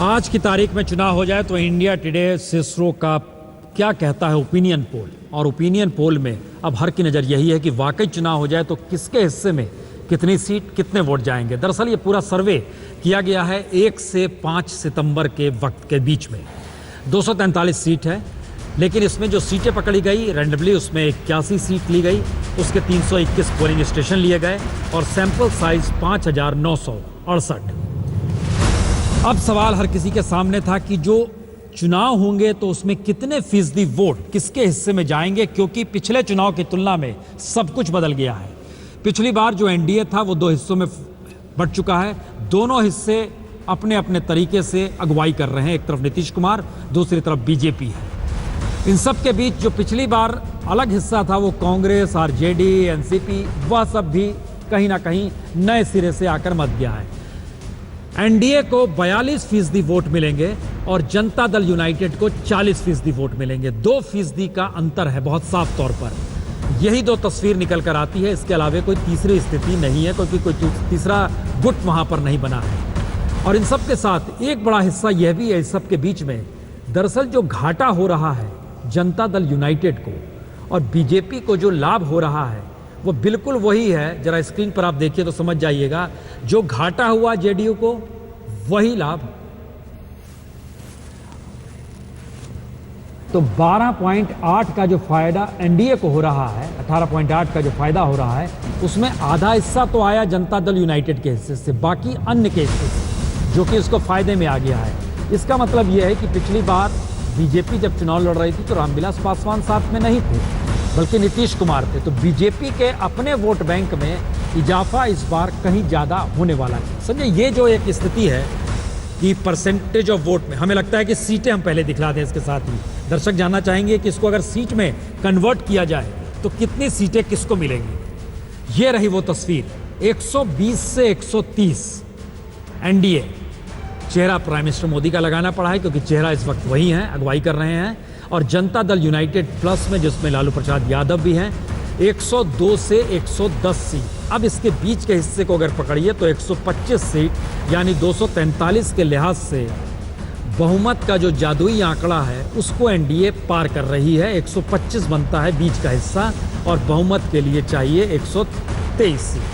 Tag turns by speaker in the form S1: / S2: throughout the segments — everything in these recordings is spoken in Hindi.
S1: आज की तारीख में चुनाव हो जाए तो इंडिया टुडे सिसरो का क्या कहता है ओपिनियन पोल, और ओपिनियन पोल में अब हर की नज़र यही है कि वाकई चुनाव हो जाए तो किसके हिस्से में कितनी सीट कितने वोट जाएंगे। दरअसल ये पूरा सर्वे किया गया है 1 से 5 सितंबर के वक्त के बीच में। 243 सीट है, लेकिन इसमें जो सीटें पकड़ी गई रैंडमली उसमें 81 सीट ली गई, उसके 321 पोलिंग स्टेशन लिए गए और सैंपल साइज 5968। अब सवाल हर किसी के सामने था कि जो चुनाव होंगे तो उसमें कितने फीसदी वोट किसके हिस्से में जाएंगे, क्योंकि पिछले चुनाव की तुलना में सब कुछ बदल गया है। पिछली बार जो एनडीए था वो 2 हिस्सों में बंट चुका है। दोनों हिस्से अपने अपने तरीके से अगुवाई कर रहे हैं। एक तरफ नीतीश कुमार, दूसरी तरफ बीजेपी है। इन सब के बीच जो पिछली बार अलग हिस्सा था वो कांग्रेस, आरजेडी, एनसीपी, वह सब भी कहीं ना कहीं नए सिरे से आकर मच गया है। एनडीए को 42% वोट मिलेंगे और जनता दल यूनाइटेड को 40% वोट मिलेंगे। 2% का अंतर है बहुत साफ तौर पर। यही 2 तस्वीर निकल कर आती है। इसके अलावा कोई तीसरी स्थिति नहीं है, क्योंकि कोई तीसरा गुट वहां पर नहीं बना है। और इन सब के साथ एक बड़ा हिस्सा यह भी है इस सब के बीच में, दरअसल जो घाटा हो रहा है जनता दल यूनाइटेड को और बीजेपी को जो लाभ हो रहा है वो बिल्कुल वही है। जरा स्क्रीन पर आप देखिए तो समझ जाइएगा। जो घाटा हुआ जेडीयू को वही लाभ। तो 12.8 का जो फायदा एनडीए को हो रहा है, 18.8 का जो फायदा हो रहा है, उसमें आधा हिस्सा तो आया जनता दल यूनाइटेड के हिस्से से, बाकी अन्य के हिस्से से, जो कि उसको फायदे में आ गया है। इसका मतलब यह है कि पिछली बार बीजेपी जब चुनाव लड़ रही थी तो रामविलास पासवान साथ में नहीं थे, बल्कि नीतीश कुमार थे। तो बीजेपी के अपने वोट बैंक में इजाफा इस बार कहीं ज़्यादा होने वाला है। समझे, ये जो एक स्थिति है कि परसेंटेज ऑफ वोट में, हमें लगता है कि सीटें हम पहले दिखला दें। इसके साथ ही दर्शक जानना चाहेंगे कि इसको अगर सीट में कन्वर्ट किया जाए तो कितनी सीटें किसको मिलेंगी। ये रही वो तस्वीर। 120 से 130 एनडीए। चेहरा प्राइम मिनिस्टर मोदी का लगाना पड़ा है, क्योंकि चेहरा इस वक्त वही है, अगुवाई कर रहे हैं। और जनता दल यूनाइटेड प्लस में, जिसमें लालू प्रसाद यादव भी हैं, 102 से 110 सीट। अब इसके बीच के हिस्से को अगर पकड़िए तो 125 सीट, यानी 243 के लिहाज से बहुमत का जो जादुई आंकड़ा है उसको एनडीए पार कर रही है। 125 बनता है बीच का हिस्सा और बहुमत के लिए चाहिए 123 सीट।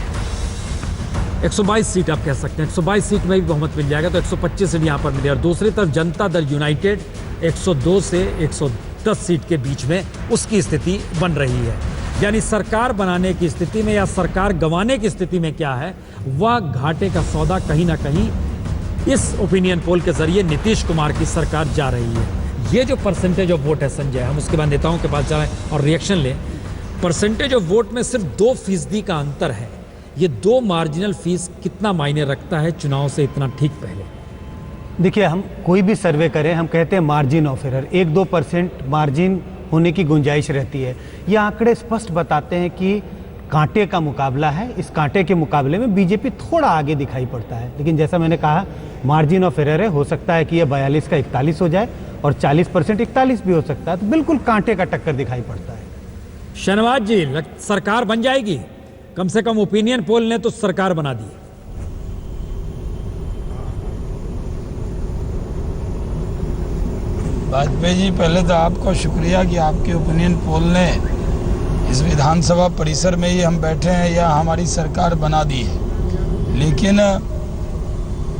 S1: 122 सीट आप कह सकते हैं। 122 सीट में भी बहुमत मिल जाएगा तो 125 सीट यहाँ पर मिले। और दूसरी तरफ जनता दल यूनाइटेड 102 से 110 सीट के बीच में उसकी स्थिति बन रही है। यानी सरकार बनाने की स्थिति में या सरकार गंवाने की स्थिति में क्या है, वह घाटे का सौदा कहीं ना कहीं इस ओपिनियन पोल के जरिए नीतीश कुमार की सरकार जा रही है। ये जो परसेंटेज ऑफ वोट है संजय, हम उसके बाद नेताओं के पास जाएं और रिएक्शन लें। परसेंटेज ऑफ वोट में सिर्फ 2% का अंतर है। ये 2 मार्जिनल फीस कितना मायने रखता है चुनाव से इतना ठीक पहले।
S2: देखिए, हम कोई भी सर्वे करें, हम कहते हैं मार्जिन ऑफ एरर, 1-2% मार्जिन होने की गुंजाइश रहती है। ये आंकड़े स्पष्ट बताते हैं कि कांटे का मुकाबला है। इस कांटे के मुकाबले में बीजेपी थोड़ा आगे दिखाई पड़ता है, लेकिन जैसा मैंने कहा मार्जिन ऑफ एरर है। हो सकता है कि यह 42 का 41 हो जाए और 40% 41 भी हो सकता है। तो बिल्कुल कांटे का टक्कर दिखाई पड़ता है।
S1: शहनवाज जी, सरकार बन जाएगी? कम से कम ओपिनियन पोल ने तो सरकार बना दी।
S3: वाजपेयी जी, पहले तो आपका शुक्रिया कि आपके ओपिनियन पोल ने इस विधानसभा परिसर में ही हम बैठे हैं या हमारी सरकार बना दी है। लेकिन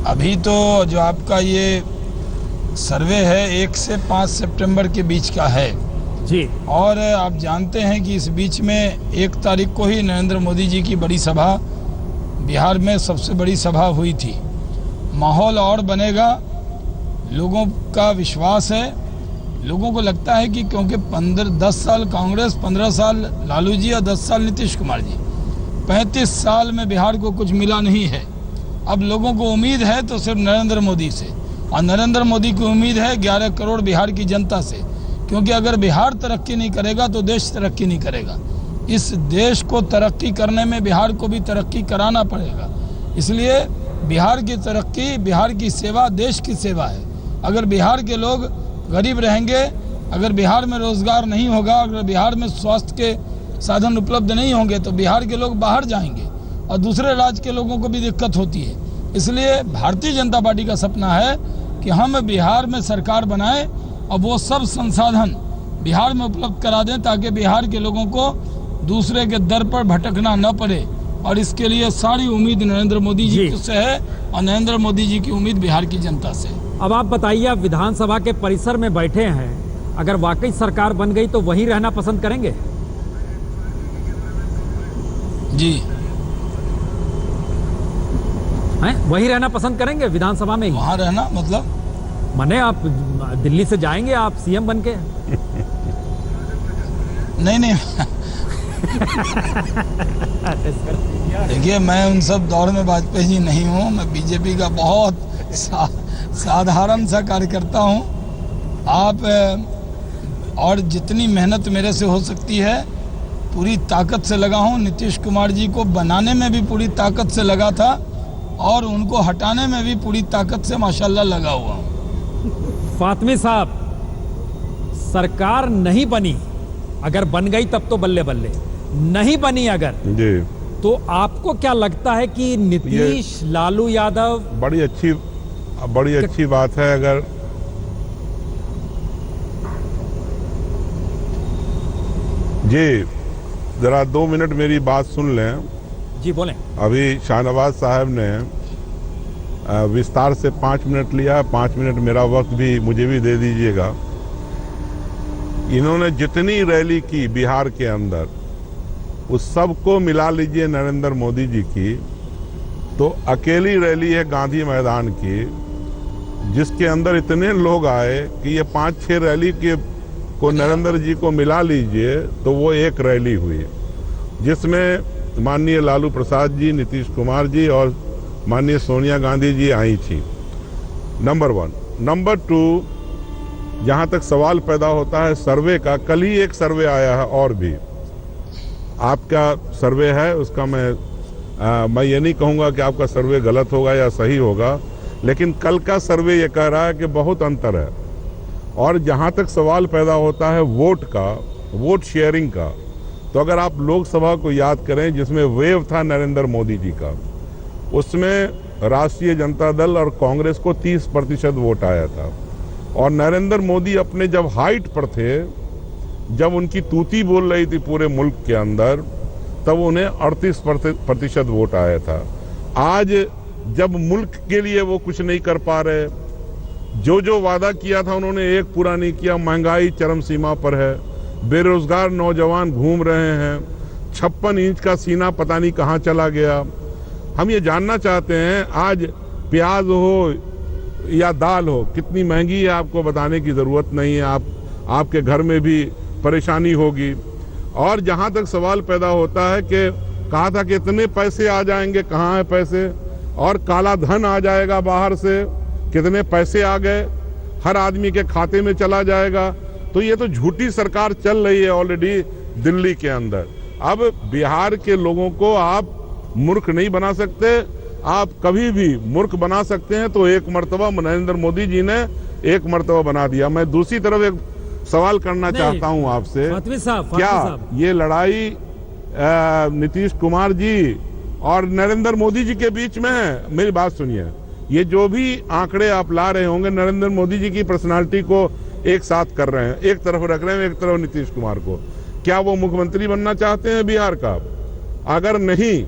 S3: अभी तो जो आपका ये सर्वे है 1 से 5 सितंबर के बीच का है
S1: जी,
S3: और आप जानते हैं कि इस बीच में 1 तारीख को ही नरेंद्र मोदी जी की बड़ी सभा, बिहार में सबसे बड़ी सभा हुई थी। माहौल और बनेगा, लोगों का विश्वास है। लोगों को लगता है कि क्योंकि 10 साल कांग्रेस, 15 साल लालू जी और 10 साल नीतीश कुमार जी, 35 साल में बिहार को कुछ मिला नहीं है। अब लोगों को उम्मीद है तो सिर्फ नरेंद्र मोदी से, और नरेंद्र मोदी की उम्मीद है 11 करोड़ बिहार की जनता से, क्योंकि अगर बिहार तरक्की नहीं करेगा तो देश तरक्की नहीं करेगा। इस देश को तरक्की करने में बिहार को भी तरक्की कराना पड़ेगा। इसलिए बिहार की तरक्की, बिहार की सेवा देश की सेवा है। अगर बिहार के लोग गरीब रहेंगे, अगर बिहार में रोजगार नहीं होगा, अगर बिहार में स्वास्थ्य के साधन उपलब्ध नहीं होंगे तो बिहार के लोग बाहर जाएंगे और दूसरे राज्य के लोगों को भी दिक्कत होती है। इसलिए भारतीय जनता पार्टी का सपना है कि हम बिहार में सरकार बनाएं और वो सब संसाधन बिहार में उपलब्ध करा दें ताकि बिहार के लोगों को दूसरे के दर पर भटकना न पड़े। और इसके लिए सारी उम्मीद नरेंद्र मोदी जी से है और नरेंद्र मोदी जी की उम्मीद बिहार की जनता से।
S1: अब आप बताइए, आप विधानसभा के परिसर में बैठे हैं, अगर वाकई सरकार बन गई तो वहीं रहना पसंद करेंगे?
S3: जी
S1: हैं? वहीं रहना पसंद करेंगे विधानसभा में ही?
S3: वहाँ रहना मतलब
S1: माने आप दिल्ली से जाएंगे आप सीएम बन के?
S3: नहीं देखिए, मैं उन सब दौर में वाजपेयी जी नहीं हूँ। मैं बीजेपी का बहुत साधारण सा कार्यकर्ता हूँ। आप और जितनी मेहनत मेरे से हो सकती है पूरी ताकत से लगा हूँ। नीतीश कुमार जी को बनाने में भी पूरी ताकत से लगा था और उनको हटाने में भी पूरी ताकत से माशाल्लाह लगा हुआ हूँ।
S1: फातमी साहब, सरकार नहीं बनी, अगर बन गई तब तो बल्ले बल्ले, नहीं बनी अगर
S4: जी,
S1: तो आपको क्या लगता है कि नीतीश, लालू यादव?
S4: बड़ी अच्छी बात है। अगर जी जरा 2 मिनट मेरी बात सुन लें।
S1: जी बोलें।
S4: अभी शाहनवाज साहब ने विस्तार से 5 मिनट लिया, 5 मिनट मेरा वक्त भी मुझे भी दे दीजिएगा। इन्होंने जितनी रैली की बिहार के अंदर उस सबको मिला लीजिए नरेंद्र मोदी जी की, तो अकेली रैली है गांधी मैदान की जिसके अंदर इतने लोग आए कि ये 5-6 रैली के को नरेंद्र जी को मिला लीजिए तो वो एक रैली हुई, जिसमें माननीय लालू प्रसाद जी, नीतीश कुमार जी और माननीय सोनिया गांधी जी आई थी। नंबर 1। नंबर 2, जहाँ तक सवाल पैदा होता है सर्वे का, कल ही एक सर्वे आया है और भी आपका सर्वे है, उसका मैं ये नहीं कहूँगा कि आपका सर्वे गलत होगा या सही होगा, लेकिन कल का सर्वे ये कह रहा है कि बहुत अंतर है। और जहाँ तक सवाल पैदा होता है वोट का, वोट शेयरिंग का, तो अगर आप लोकसभा को याद करें जिसमें वेव था नरेंद्र मोदी जी का, उसमें राष्ट्रीय जनता दल और कांग्रेस को 30% वोट आया था। और नरेंद्र मोदी अपने जब हाइट पर थे, जब उनकी तूती बोल रही थी पूरे मुल्क के अंदर, तब उन्हें 38% वोट आया था। आज जब मुल्क के लिए वो कुछ नहीं कर पा रहे, जो वादा किया था उन्होंने एक पूरा नहीं किया, महंगाई चरम सीमा पर है, बेरोजगार नौजवान घूम रहे हैं, 56 इंच का सीना पता नहीं कहाँ चला गया। हम ये जानना चाहते हैं आज प्याज हो या दाल हो कितनी महंगी है, आपको बताने की ज़रूरत नहीं है, आपके घर में भी परेशानी होगी। और जहाँ तक सवाल पैदा होता है कि कहा था कि इतने पैसे आ जाएंगे, कहाँ है पैसे, और काला धन आ जाएगा बाहर से, कितने पैसे आ गए, हर आदमी के खाते में चला जाएगा। तो ये तो झूठी सरकार चल रही है ऑलरेडी दिल्ली के अंदर। अब बिहार के लोगों को आप मूर्ख नहीं बना सकते, आप कभी भी मूर्ख बना सकते हैं तो एक मर्तबा नरेंद्र मोदी जी ने एक मर्तबा बना दिया। मैं दूसरी तरफ एक सवाल करना चाहता हूं आपसे, क्या ये लड़ाई नीतीश कुमार जी और नरेंद्र मोदी जी के बीच में है? मेरी बात सुनिए, ये जो भी आंकड़े आप ला रहे होंगे नरेंद्र मोदी जी की पर्सनालिटी को एक साथ कर रहे हैं, एक तरफ रख रहे हैं, एक तरफ नीतीश कुमार को। क्या वो मुख्यमंत्री बनना चाहते हैं बिहार का? अगर नहीं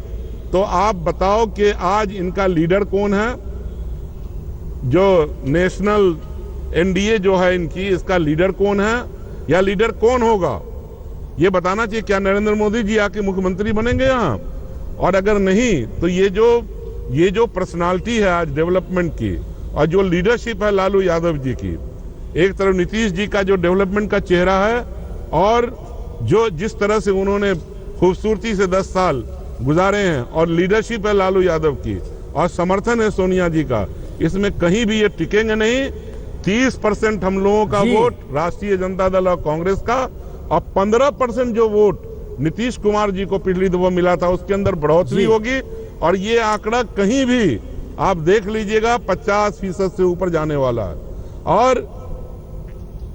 S4: तो आप बताओ कि आज इनका लीडर कौन है? जो नेशनल एनडीए जो है इनकी, इसका लीडर कौन है या लीडर कौन होगा ये बताना चाहिए। क्या नरेंद्र मोदी जी आके मुख्यमंत्री बनेंगे यहाँ? और अगर नहीं तो ये जो पर्सनालिटी है आज डेवलपमेंट की और जो लीडरशिप है लालू यादव जी की, एक तरफ नीतीश जी का जो डेवलपमेंट का चेहरा है और जो जिस तरह से उन्होंने खूबसूरती से 10 साल गुजारे हैं, और लीडरशिप है लालू यादव की और समर्थन है सोनिया जी का, इसमें कहीं भी ये टिकेंगे नहीं। 30% हम लोगों का वोट राष्ट्रीय जनता दल और कांग्रेस का, और 15% जो वोट नीतीश कुमार जी को पिछली दफा मिला था उसके अंदर बढ़ोतरी होगी। और ये आंकड़ा कहीं भी आप देख लीजिएगा 50% से ऊपर जाने वाला है।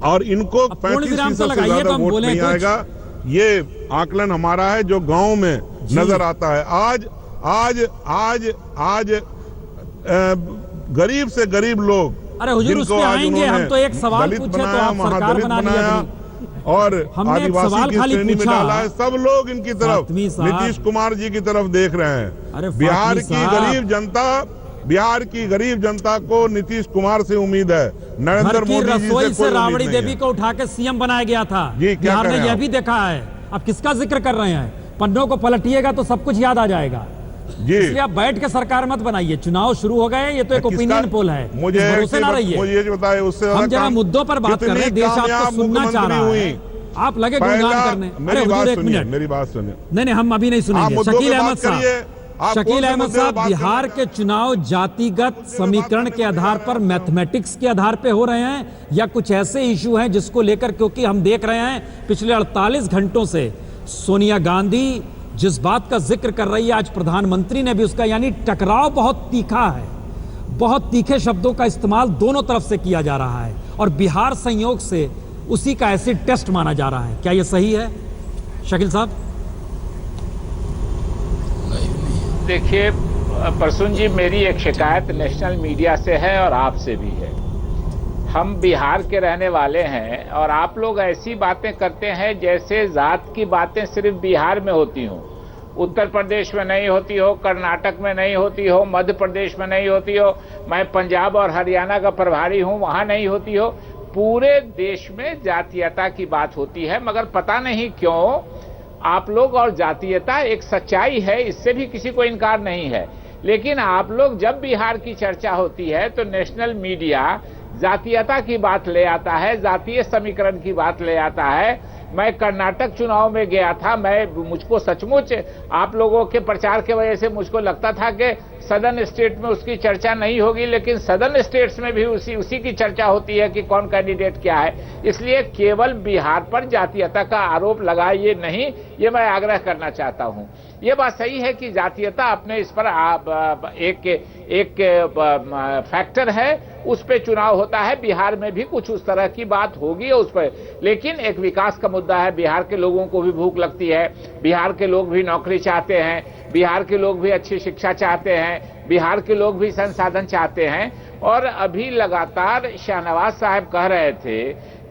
S4: और इनको 35% से ज्यादा वोट नहीं आएगा। ये आकलन हमारा है जो गांव में नजर आता है। आज गरीब से गरीब लोग
S1: अरे हुजूर,
S4: जिनको
S1: उसमें
S4: आज
S1: आएंगे।
S4: उन्होंने
S1: हम तो एक सवाल
S4: दलित
S1: पूछे तो
S4: बनाया,
S1: आप सरकार
S4: महादलित
S1: बना ली
S4: बनाया
S1: अपनी।
S4: और
S1: हमने एक
S4: आदिवासी
S1: सवाल
S4: की
S1: खाली
S4: श्रेणी में
S1: पूछा।
S4: डाला है। सब लोग इनकी तरफ,
S1: फातमी साहब,
S4: नीतीश कुमार जी की तरफ देख रहे
S1: अरे
S4: हैं। बिहार
S1: फातमी
S4: की
S1: साहब,
S4: बिहार की गरीब जनता को नीतीश कुमार से उम्मीद है, नरेंद्र
S1: घर की
S4: मोदी जी
S1: रसोई
S4: से
S1: से
S4: कोई
S1: राबड़ी
S4: उम्मीद नहीं
S1: देवी
S4: है।
S1: को उठा के सीएम बनाया गया था।
S4: जी, क्या
S1: बिहार
S4: कह
S1: ने
S4: रहे
S1: यह
S4: हैं
S1: भी देखा है। अब किसका जिक्र कर रहे हैं? पन्नों को पलटिएगा तो सब कुछ याद आ जाएगा।
S4: जी,
S1: इसलिए आप बैठ के सरकार मत बनाइए। चुनाव शुरू हो गए, ये तो एक
S4: किसका-
S1: ओपिनियन पोल है,
S4: मुझे
S1: इस भरोसे ना रहिए।
S4: मुझे ये बताइए, उससे
S1: हम जरा मुद्दों पर बात कर रहे हैं। देश आपको सुनना चाह रहा है, आप लगे गुणगान करने। अरे हुजूर, एक मिनट,
S4: मेरी बात सुनिए।
S1: नहीं, हम अभी नहीं
S4: आप
S1: सुनेंगे।
S4: मुद्दों
S1: शकील
S4: पे
S1: अहमद
S4: बात करिए।
S1: साहब,
S4: आप
S1: शकील
S4: कौन से
S1: अहमद
S4: मुद्दे पे
S1: साहब,
S4: बात
S1: बिहार
S4: करना
S1: के चुनाव जातिगत समीकरण के आधार पर, मैथमेटिक्स के आधार पे हो रहे हैं या कुछ ऐसे इशू हैं जिसको लेकर, क्योंकि हम देख रहे हैं पिछले 48 घंटों से सोनिया गांधी जिस बात का जिक्र कर रही है, आज प्रधानमंत्री ने भी उसका, यानी टकराव बहुत तीखा है। बहुत तीखे शब्दों का इस्तेमाल दोनों तरफ से किया जा रहा है और बिहार संयोग से उसी का एसिड टेस्ट माना जा रहा है। क्या यह सही है शकील साहब?
S5: देखिए प्रसून जी, मेरी एक शिकायत नेशनल मीडिया से है और आपसे भी है। हम बिहार के रहने वाले हैं और आप लोग ऐसी बातें करते हैं जैसे जात की बातें सिर्फ बिहार में होती हों, उत्तर प्रदेश में नहीं होती हो, कर्नाटक में नहीं होती हो, मध्य प्रदेश में नहीं होती हो, मैं पंजाब और हरियाणा का प्रभारी हूं, वहां नहीं होती हो। पूरे देश में जातीयता की बात होती है, मगर पता नहीं क्यों आप लोग, और जातीयता एक सच्चाई है, इससे भी किसी को इनकार नहीं है, लेकिन आप लोग जब बिहार की चर्चा होती है तो नेशनल मीडिया जातीयता की बात ले आता है, जातीय समीकरण की बात ले आता है। मैं कर्नाटक चुनाव में गया था, मुझको सचमुच आप लोगों के प्रचार के वजह से मुझको लगता था कि सदर्न स्टेट में उसकी चर्चा नहीं होगी, लेकिन सदर्न स्टेट्स में भी उसी की चर्चा होती है कि कौन कैंडिडेट क्या है। इसलिए केवल बिहार पर जातीयता का आरोप लगाइए नहीं, ये मैं आग्रह करना चाहता हूं। ये बात सही है कि जातीयता अपने इस पर एक फैक्टर है, उस पे चुनाव होता है। बिहार में भी कुछ उस तरह की बात होगी उस पर, लेकिन एक विकास का मुद्दा है। बिहार के लोगों को भी भूख लगती है, बिहार के लोग भी नौकरी चाहते हैं, बिहार के लोग भी अच्छी शिक्षा चाहते हैं, बिहार के लोग भी संसाधन चाहते हैं। और अभी लगातार शाहनवाज साहब कह रहे थे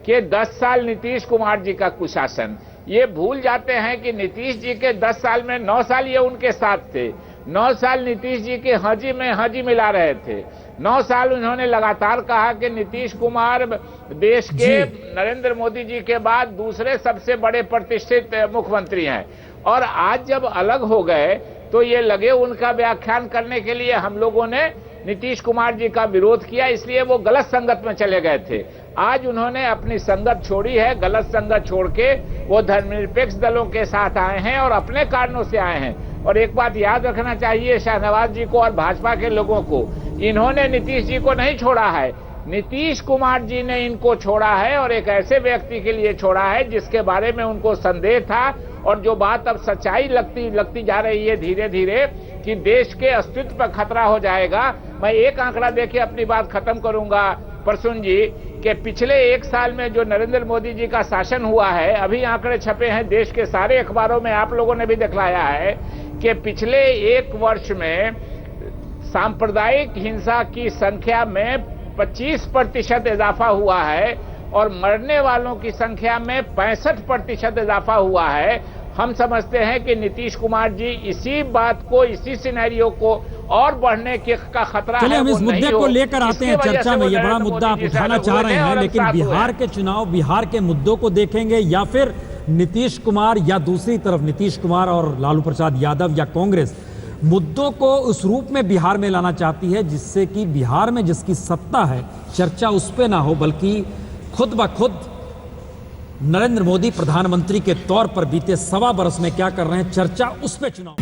S5: कि 10 साल नीतीश कुमार जी का कुशासन, ये भूल जाते हैं कि नीतीश जी के 10 साल में 9 साल ये उनके साथ थे। 9 साल नीतीश जी के हाजी में हाजी मिला रहे थे। 9 साल उन्होंने लगातार कहा कि नीतीश कुमार देश के नरेंद्र मोदी जी के बाद दूसरे सबसे बड़े प्रतिष्ठित मुख्यमंत्री हैं। और आज जब अलग हो गए तो ये लगे उनका व्याख्यान करने के लिए हम लोगों ने नीतीश कुमार जी का विरोध किया, इसलिए वो गलत संगत में चले गए थे। आज उन्होंने अपनी संगत छोड़ी है, गलत संगत छोड़ के वो धर्मनिरपेक्ष दलों के साथ आए हैं और अपने कारणों से आए हैं। और एक बात याद रखना चाहिए शाहनवाज जी को और भाजपा के लोगों को, इन्होंने नीतीश जी को नहीं छोड़ा है, नीतीश कुमार जी ने इनको छोड़ा है और एक ऐसे व्यक्ति के लिए छोड़ा है जिसके बारे में उनको संदेह था और जो बात अब सच्चाई लगती जा रही है धीरे धीरे कि देश के अस्तित्व पर खतरा हो जाएगा। मैं एक आंकड़ा देके अपनी बात खत्म करूंगा प्रसून जी, कि पिछले 1 साल में जो नरेंद्र मोदी जी का शासन हुआ है, अभी आंकड़े छपे हैं देश के सारे अखबारों में, आप लोगों ने भी दिखलाया है कि पिछले 1 वर्ष में सांप्रदायिक हिंसा की संख्या में 25% इजाफा हुआ है और मरने वालों की संख्या में 65% इजाफा हुआ है। हम समझते हैं कि नीतीश कुमार जी इसी बात को, इसी सिनेरियो को और बढ़ने का खतरा है।
S1: चलिए हम इस मुद्दे को लेकर आते हैं चर्चा में। ये बड़ा मुद्दा आप उठाना चाह रहे हैं, लेकिन बिहार के चुनाव, बिहार के मुद्दों को देखेंगे या फिर नीतीश कुमार, या दूसरी तरफ नीतीश कुमार और लालू प्रसाद यादव या कांग्रेस मुद्दों को उस रूप में बिहार में लाना चाहती है जिससे कि बिहार में जिसकी सत्ता है चर्चा उस पे ना हो, बल्कि खुद ब खुद नरेंद्र मोदी प्रधानमंत्री के तौर पर बीते 1.25 बरस में क्या कर रहे हैं, चर्चा उस पे चुनाव।